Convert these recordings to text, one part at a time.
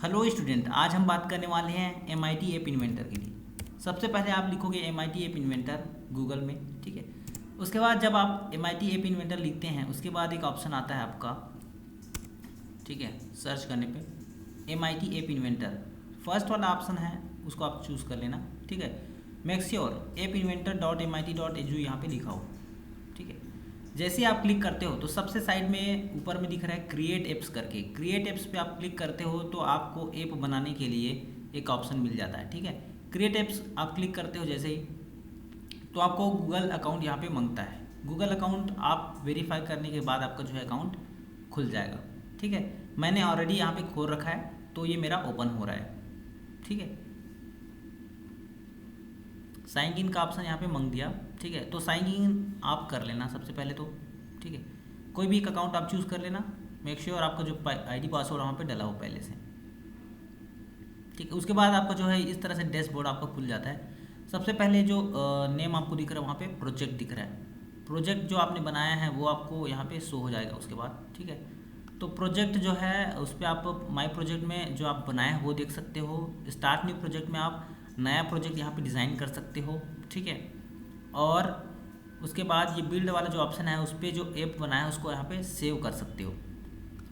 Hello student, आज हम बात करने वाले हैं MIT ऐप इन्वेंटर के लिए। सबसे पहले आप लिखोगे MIT ऐप इन्वेंटर गूगल में, ठीक है। उसके बाद जब आप MIT ऐप इन्वेंटर लिखते हैं उसके बाद एक ऑप्शन आता है आपका, ठीक है, सर्च करने पे MIT ऐप इन्वेंटर फर्स्ट वाला ऑप्शन है, उसको आप चूज़ कर लेना, ठीक है। मेक श्योर apinventor.mit.edu यहाँ पे लिखा हो, ठीक है। जैसे आप क्लिक करते हो तो सबसे साइड में ऊपर में दिख रहा है क्रिएट एप्स करके। क्रिएट एप्स पे आप क्लिक करते हो तो आपको ऐप बनाने के लिए एक ऑप्शन मिल जाता है, ठीक है। क्रिएट एप्स आप क्लिक करते हो जैसे ही तो आपको गूगल अकाउंट यहाँ पे मांगता है। गूगल अकाउंट आप वेरीफाई करने के बाद आपका जो है अकाउंट खुल जाएगा, ठीक है। मैंने ऑलरेडी यहाँ पे खोल रखा है तो ये मेरा ओपन हो रहा है, ठीक है। साइन इन का ऑप्शन यहाँ पे मांग दिया, ठीक है। तो साइन इन आप कर लेना सबसे पहले तो, ठीक है। कोई भी एक अकाउंट आप चूज़ कर लेना, मेक श्योर आपका जो ID पासवर्ड वहाँ पे डला हो पहले से, ठीक है। उसके बाद आपका जो है इस तरह से डैशबोर्ड आपका खुल जाता है। सबसे पहले जो नेम आपको दिख रहा है वहाँ पे प्रोजेक्ट दिख रहा है। प्रोजेक्ट जो आपने बनाया है वो आपको यहाँ पे शो हो जाएगा उसके बाद, ठीक है। तो प्रोजेक्ट जो है उस पर आप माई प्रोजेक्ट में जो आप बनाए हैं वो देख सकते हो। स्टार्ट न्यू प्रोजेक्ट में आप नया प्रोजेक्ट यहाँ पे डिज़ाइन कर सकते हो, ठीक है। और उसके बाद ये बिल्ड वाला जो ऑप्शन है उस पर जो ऐप बनाया है उसको यहाँ पे सेव कर सकते हो,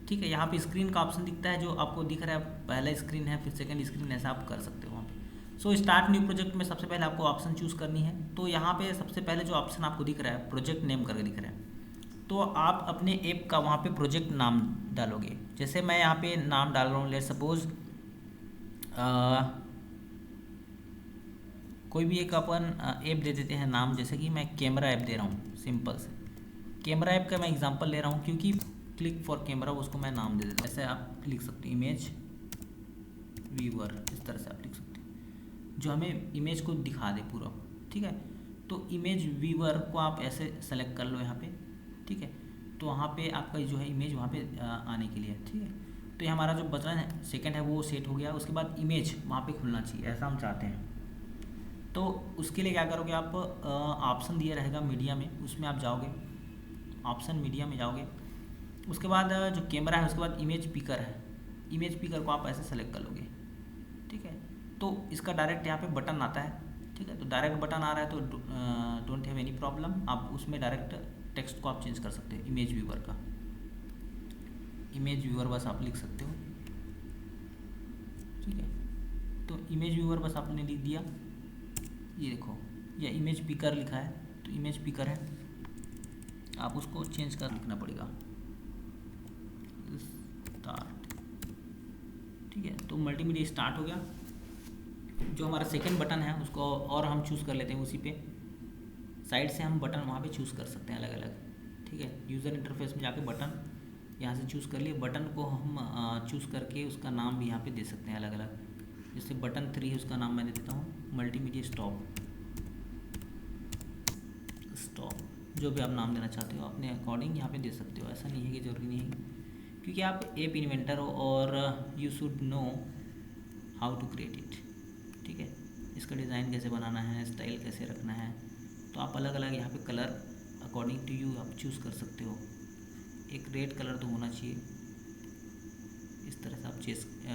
ठीक है। यहाँ पे स्क्रीन का ऑप्शन दिखता है जो आपको दिख रहा है, पहला स्क्रीन है फिर सेकंड स्क्रीन, ऐसा आप कर सकते हो वहाँ पे। सो स्टार्ट न्यू प्रोजेक्ट में सबसे पहले आपको ऑप्शन चूज़ करनी है। तो यहाँ पे सबसे पहले जो ऑप्शन आपको दिख रहा है प्रोजेक्ट नेम करके दिख रहा है, तो आप अपने ऐप का वहाँ पे प्रोजेक्ट नाम डालोगे। जैसे मैं यहाँ पे नाम डाल रहा हूँ, लेट सपोज कोई भी एक अपन ऐप दे देते हैं नाम, जैसे कि मैं कैमरा ऐप दे रहा हूँ, सिंपल से कैमरा ऐप का मैं एग्जांपल ले रहा हूँ क्योंकि क्लिक फॉर कैमरा उसको मैं नाम दे देता हूँ। ऐसे आप लिख सकते हो इमेज व्यूअर, इस तरह से आप लिख सकते हैं जो हमें इमेज को दिखा दे पूरा, ठीक है। तो इमेज व्यूअर को आप ऐसे सेलेक्ट कर लो यहाँ पे, ठीक है। तो वहाँ पे आपका जो है इमेज वहाँ पे आने के लिए, ठीक है। तो ये हमारा जो बटन है सेकंड है वो सेट हो गया। उसके बाद इमेज वहाँ पे खुलना चाहिए, ऐसा हम चाहते हैं। तो उसके लिए क्या करोगे आप, ऑप्शन दिया रहेगा मीडिया में, उसमें आप जाओगे, ऑप्शन मीडिया में जाओगे। उसके बाद जो कैमरा है उसके बाद इमेज पिकर है, इमेज पिकर को आप ऐसे सेलेक्ट कर लोगे, ठीक है। तो इसका डायरेक्ट यहाँ पे बटन आता है, ठीक है। तो डायरेक्ट बटन आ रहा है तो डोंट हैव एनी प्रॉब्लम, आप उसमें डायरेक्ट टेक्स्ट को आप चेंज कर सकते हैं। इमेज व्यूअर का इमेज व्यूअर बस आप लिख सकते हो, ठीक है। तो इमेज व्यूअर बस आपने लिख दिया, ये देखो ये इमेज पिकर लिखा है तो इमेज पिकर है, आप उसको चेंज कर लिखना पड़ेगा स्टार्ट, ठीक है। तो मल्टीमीडिया स्टार्ट हो गया। जो हमारा सेकंड बटन है उसको और हम चूज़ कर लेते हैं, उसी पे साइड से हम बटन वहाँ पे चूज़ कर सकते हैं अलग अलग, ठीक है। यूज़र इंटरफेस में जाके बटन यहाँ से चूज़ कर लिए, बटन को हम चूज़ करके उसका नाम भी यहाँ पे दे सकते हैं अलग अलग। जैसे बटन 3 है उसका नाम मैं दे देता हूँ मल्टीमीडिया स्टॉप, जो भी आप नाम देना चाहते हो अपने अकॉर्डिंग यहाँ पे दे सकते हो। ऐसा नहीं है कि ज़रूरी नहीं है, क्योंकि आप ऐप इन्वेंटर हो और you should know how to create it, ठीक है। इसका डिज़ाइन कैसे बनाना है, स्टाइल कैसे रखना है, तो आप अलग अलग यहाँ पे कलर अकॉर्डिंग टू यू आप चूज़ कर सकते हो। एक रेड कलर तो होना चाहिए, इस तरह से आप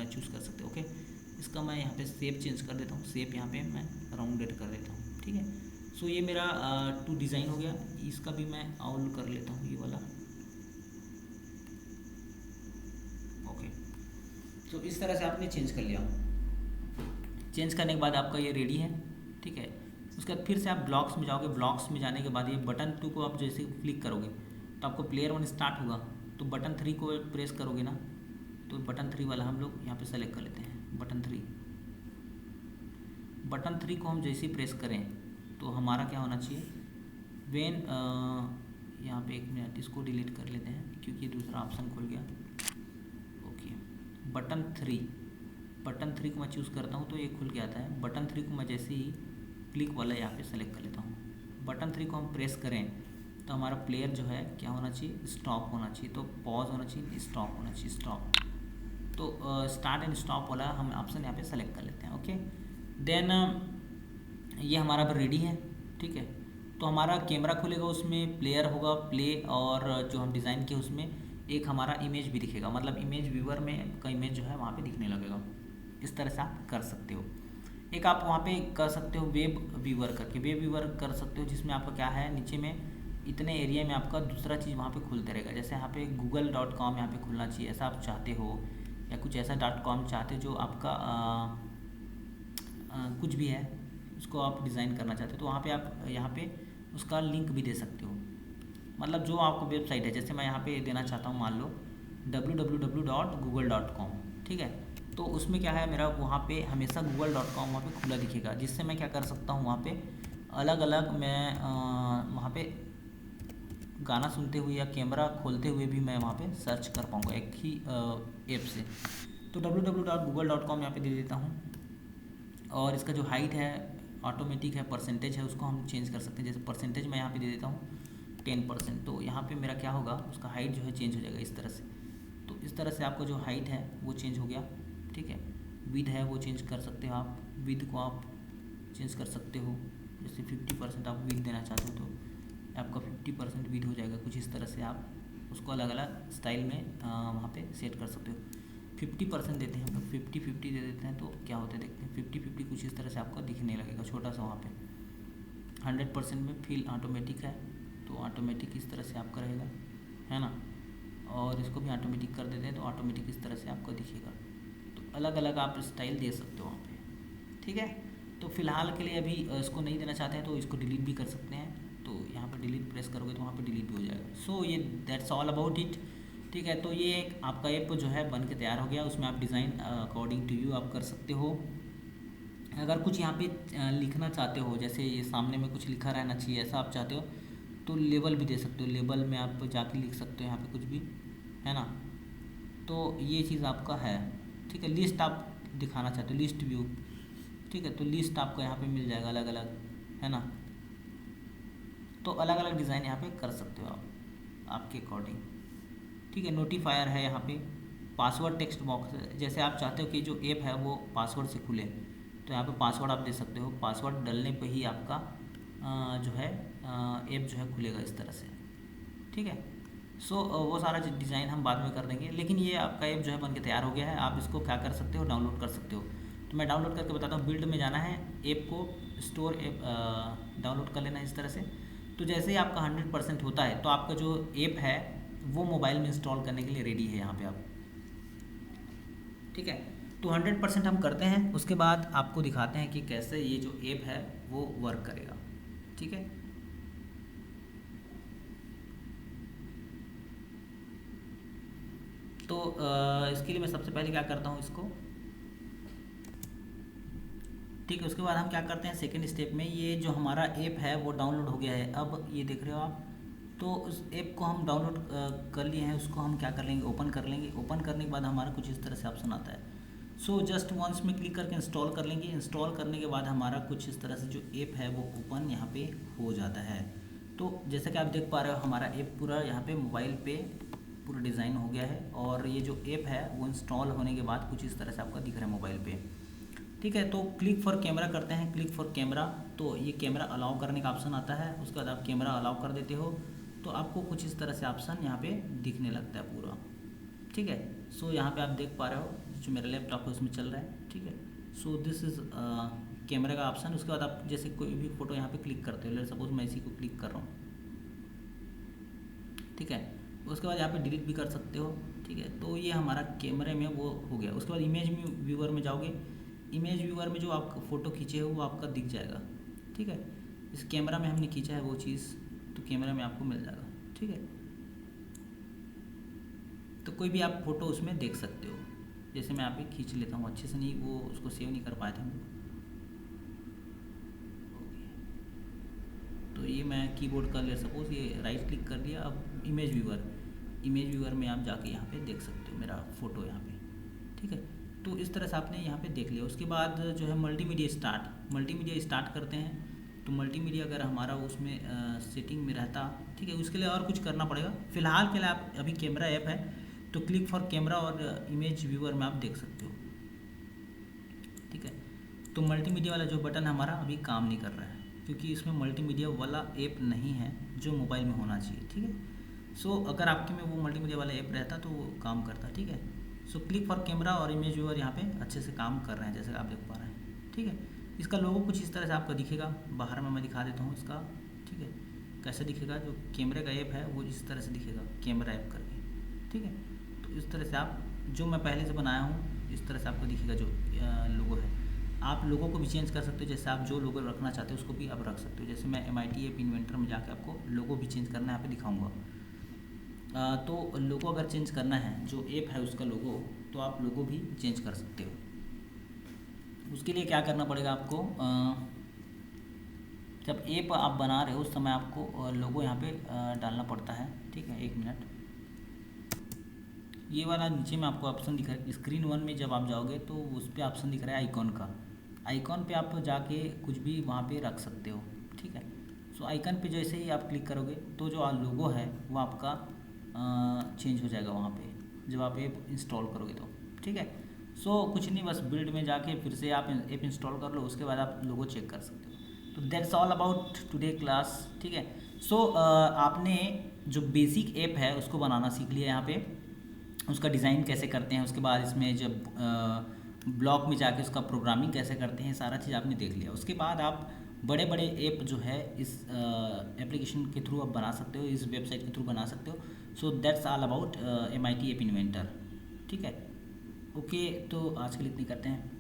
चूज़ कर सकते हो, ओके। इसका मैं यहाँ पे शेप चेंज कर देता हूँ, शेप यहाँ पे मैं राउंडेड कर देता हूँ, ठीक है। सो ये मेरा 2 डिज़ाइन हो गया। इसका भी मैं ऑल कर लेता हूँ, ये वाला, ओके। तो इस तरह से आपने चेंज कर लिया। चेंज करने के बाद आपका ये रेडी है, ठीक है। उसके बाद फिर से आप ब्लॉक्स में जाओगे, ब्लॉक्स में जाने के बाद ये बटन 2 को आप जैसे क्लिक करोगे तो आपको प्लेयर 1 स्टार्ट होगा। तो बटन 3 को प्रेस करोगे ना, तो बटन 3 वाला हम लोग यहाँ पे सेलेक्ट कर लेते हैं। बटन 3 को हम जैसे ही प्रेस करें तो हमारा क्या होना चाहिए, वेन यहाँ पे 1 मिनट इसको डिलीट कर लेते हैं क्योंकि दूसरा ऑप्शन खुल गया, ओके। बटन 3 को मैं चूज़ करता हूँ तो ये खुल के आता है। बटन 3 को मैं जैसे ही क्लिक वाला यहाँ पे सेलेक्ट कर लेता हूँ। बटन 3 को हम प्रेस करें तो हमारा प्लेयर जो है क्या होना चाहिए, स्टॉप होना चाहिए। तो पॉज होना चाहिए, स्टॉप होना चाहिए, स्टॉप। तो स्टार्ट एंड स्टॉप वाला हम ऑप्शन यहाँ पे सेलेक्ट कर लेते हैं, ओके। देन ये हमारा अब रेडी है, ठीक है। तो हमारा कैमरा खुलेगा, उसमें प्लेयर होगा प्ले, और जो हम डिज़ाइन किए उसमें एक हमारा इमेज भी दिखेगा, मतलब इमेज व्यूअर में का इमेज जो है वहाँ पे दिखने लगेगा। इस तरह से आप कर सकते हो। एक आप वहाँ पे कर सकते हो वेब व्यूअर करके, वेब व्यूअर कर सकते हो जिसमें आपका क्या है, नीचे में इतने एरिया में आपका दूसरा चीज़ वहाँ पे खुलते रहेगा। जैसे यहाँ पे google.com यहाँ पे खुलना चाहिए, ऐसा आप चाहते हो, या कुछ ऐसा .com चाहते हो जो आपका कुछ भी है उसको आप डिज़ाइन करना चाहते हो, तो वहाँ पे आप यहाँ पे उसका लिंक भी दे सकते हो। मतलब जो आपको वेबसाइट है, जैसे मैं यहाँ पे देना चाहता हूँ, मान लो www.google.com, ठीक है। तो उसमें क्या है, मेरा वहाँ पे हमेशा google.com वहाँ पे खुला दिखेगा, जिससे मैं क्या कर सकता हूँ, वहाँ पे अलग अलग मैं वहाँ पे गाना सुनते हुए या कैमरा खोलते हुए भी मैं वहाँ पे सर्च कर पाऊँगा एक ही ऐप से। तो www.google.com यहाँ पे दे देता हूँ। और इसका जो हाइट है ऑटोमेटिक है, परसेंटेज है, उसको हम चेंज कर सकते हैं। जैसे परसेंटेज मैं यहाँ पे दे देता हूँ 10%, तो यहाँ पे मेरा क्या होगा, उसका हाइट जो है चेंज हो जाएगा इस तरह से। तो इस तरह से आपका जो हाइट है वो चेंज हो गया, ठीक है। विड है वो चेंज कर सकते हो आप, विड को आप चेंज कर सकते हो। जैसे 50% आप विड देना चाहते हो तो आपका 50% विड हो जाएगा। कुछ इस तरह से आप उसको अलग अलग स्टाइल में वहाँ पे सेट कर सकते हो। 50% देते हैं, मतलब 50-50 दे देते हैं तो क्या होता है देखते हैं। 50-50 कुछ इस तरह से आपको दिखने लगेगा छोटा सा वहाँ पे। 100% में फिल ऑटोमेटिक है, तो ऑटोमेटिक इस तरह से आपका रहेगा, है ना। और इसको भी ऑटोमेटिक कर देते हैं तो ऑटोमेटिक इस तरह से आपको दिखेगा। तो अलग अलग आप स्टाइल दे सकते हो वहाँ पे, ठीक है। तो फिलहाल के लिए अभी इसको नहीं देना चाहते हैं तो इसको डिलीट भी कर सकते हैं। तो यहाँ पर डिलीट प्रेस करोगे तो वहाँ पे डिलीट भी हो जाएगा। सो ये दैट्स ऑल अबाउट इट, ठीक है। तो ये एक आपका ऐप जो है बन के तैयार हो गया, उसमें आप डिज़ाइन अकॉर्डिंग टू यू आप कर सकते हो। अगर कुछ यहाँ पे लिखना चाहते हो, जैसे ये सामने में कुछ लिखा रहना चाहिए ऐसा आप चाहते हो, तो लेबल भी दे सकते हो। लेबल में आप जाके लिख सकते हो यहाँ पे कुछ भी, है ना। तो ये चीज़ आपका है, ठीक है। लिस्ट आप दिखाना चाहते हो, लिस्ट व्यू, ठीक है। तो लिस्ट आपको यहाँ पे मिल जाएगा अलग अलग, है ना। तो अलग अलग डिज़ाइन यहाँ पे कर सकते हो आप आपके अकॉर्डिंग, ठीक है। नोटिफायर है यहाँ पे, पासवर्ड टेक्स्ट बॉक्स है। जैसे आप चाहते हो कि जो ऐप है वो पासवर्ड से खुले, तो यहाँ पे पासवर्ड आप दे सकते हो। पासवर्ड डलने पे ही आपका जो है ऐप जो है खुलेगा इस तरह से, ठीक है। सो वो सारा डिज़ाइन हम बाद में कर देंगे, लेकिन ये आपका ऐप जो है बन के तैयार हो गया है। आप इसको क्या कर सकते हो, डाउनलोड कर सकते हो। तो मैं डाउनलोड करके बताता हूँ। बिल्ड में जाना है, ऐप को स्टोर ऐप डाउनलोड कर लेना है इस तरह से। तो जैसे ही आपका 100% होता है तो आपका जो ऐप है वो मोबाइल में इंस्टॉल करने के लिए रेडी है यहाँ पे आप, ठीक है। तो 100% हम करते हैं, उसके बाद आपको दिखाते हैं कि कैसे ये जो ऐप है वो वर्क करेगा, ठीक है। तो इसके लिए मैं सबसे पहले क्या करता हूँ इसको, ठीक है। उसके बाद हम क्या करते हैं सेकंड स्टेप में, ये जो हमारा ऐप है वो डाउनलोड हो गया है। अब ये देख रहे हो आप, तो उस ऐप को हम डाउनलोड कर लिए हैं, उसको हम क्या कर लेंगे, ओपन कर लेंगे। ओपन करने के बाद हमारा कुछ इस तरह से ऑप्शन आता है। सो जस्ट वंस में क्लिक करके इंस्टॉल कर लेंगे। इंस्टॉल करने के बाद हमारा कुछ इस तरह से जो ऐप है वो ओपन यहाँ पे हो जाता है। तो जैसा कि आप देख पा रहे हो हमारा ऐप पूरा यहाँ पे मोबाइल पे पूरा डिज़ाइन हो गया है, और ये जो ऐप है वो इंस्टॉल होने के बाद कुछ इस तरह से आपका दिख रहा है मोबाइल पे, ठीक है। तो क्लिक फॉर कैमरा करते हैं, क्लिक फॉर कैमरा। तो ये कैमरा अलाउ करने का ऑप्शन आता है, उसके बाद आप कैमरा अलाउ कर देते हो तो आपको कुछ इस तरह से ऑप्शन यहाँ पे दिखने लगता है पूरा, ठीक है। सो यहाँ पे आप देख पा रहे हो जो मेरा लैपटॉप है उसमें चल रहा है, ठीक है। सो दिस इज़ कैमरा का ऑप्शन। उसके बाद आप जैसे कोई भी फ़ोटो यहाँ पे क्लिक करते हो, सपोज मैं इसी को क्लिक कर रहा हूँ, ठीक है। उसके बाद यहाँ पे डिलीट भी कर सकते हो, ठीक है। तो ये हमारा कैमरे में वो हो गया। उसके बाद इमेज व्यूअर में जाओगे, इमेज व्यूअर में जो आप फ़ोटो खींचे हो वो आपका दिख जाएगा, ठीक है। इस कैमरा में हमने खींचा है वो चीज़, तो कैमरा में आपको मिल जाएगा, ठीक है। तो कोई भी आप फ़ोटो उसमें देख सकते हो। जैसे मैं यहाँ पे खींच लेता हूँ, अच्छे से नहीं वो उसको सेव नहीं कर पाए थे हम लोग। तो ये मैं कीबोर्ड का ले सपोज ये राइट क्लिक कर दिया। अब इमेज व्यूअर में आप जाके यहाँ पे देख सकते हो मेरा फ़ोटो यहाँ पे, ठीक है। तो इस तरह से आपने यहाँ पे देख लिया। उसके बाद जो है मल्टीमीडिया स्टार्ट करते हैं। तो मल्टीमीडिया अगर हमारा उसमें सेटिंग में रहता, ठीक है, उसके लिए और कुछ करना पड़ेगा। फ़िलहाल के लिए आप अभी कैमरा ऐप है तो क्लिक फॉर कैमरा और इमेज व्यूअर में आप देख सकते हो, ठीक है। तो मल्टीमीडिया वाला जो बटन हमारा अभी काम नहीं कर रहा है क्योंकि इसमें मल्टीमीडिया वाला ऐप नहीं है जो मोबाइल में होना चाहिए, ठीक है। सो अगर आपके में वो मल्टीमीडिया वाला ऐप रहता तो वो काम करता, ठीक है। सो क्लिक फॉर कैमरा और इमेज व्यूअर यहाँ पे अच्छे से काम कर रहे हैं, जैसे आप देख पा रहे हैं, ठीक है। इसका लोगो कुछ इस तरह से आपको दिखेगा, बाहर में मैं दिखा देता हूँ इसका, ठीक है। कैसे दिखेगा, जो कैमरे का ऐप है वो इस तरह से दिखेगा, कैमरा ऐप करके, ठीक है। तो इस तरह से आप, जो मैं पहले से बनाया हूँ इस तरह से आपको दिखेगा जो लोगो है। आप लोगों को भी चेंज कर सकते हो, जैसे आप जो लोगो रखना चाहते हो उसको भी आप रख सकते हो। जैसे मैं MIT ऐप इन्वेंटर में जाके आपको लोगो भी चेंज करना है यहाँ पे दिखाऊंगा। तो लोगो अगर चेंज करना है जो ऐप है उसका लोगो, तो आप लोगो भी चेंज कर सकते हो। उसके लिए क्या करना पड़ेगा आपको, जब ऐप आप बना रहे हो उस समय आपको लोगो यहाँ पे डालना पड़ता है, ठीक है। 1 मिनट, ये वाला नीचे में आपको ऑप्शन दिख रहा है स्क्रीन 1 में, जब आप जाओगे तो उस पर ऑप्शन दिख रहा है आइकॉन का। आइकॉन पे आप जाके कुछ भी वहाँ पे रख सकते हो, ठीक है। सो आइकन पे जैसे ही आप क्लिक करोगे तो जो लोगो है वो आपका चेंज हो जाएगा वहाँ पे, जब आप ऐप इंस्टॉल करोगे तो, ठीक है। सो कुछ नहीं, बस बिल्ड में जाके फिर से आप ऐप इंस्टॉल कर लो, उसके बाद आप लोगो चेक कर सकते हो। तो that's all about today class, ठीक है। सो आपने जो बेसिक ऐप है उसको बनाना सीख लिया यहाँ पे, उसका डिज़ाइन कैसे करते हैं, उसके बाद इसमें जब ब्लॉक में जाके उसका प्रोग्रामिंग कैसे करते हैं, सारा चीज़ आपने देख लिया। उसके बाद आप बड़े बड़े ऐप जो है इस एप्लीकेशन के थ्रू आप बना सकते हो, इस वेबसाइट के थ्रू बना सकते हो। So that's all about MIT app inventor, ठीक है। ओके, तो आज के लिए इतनी करते हैं।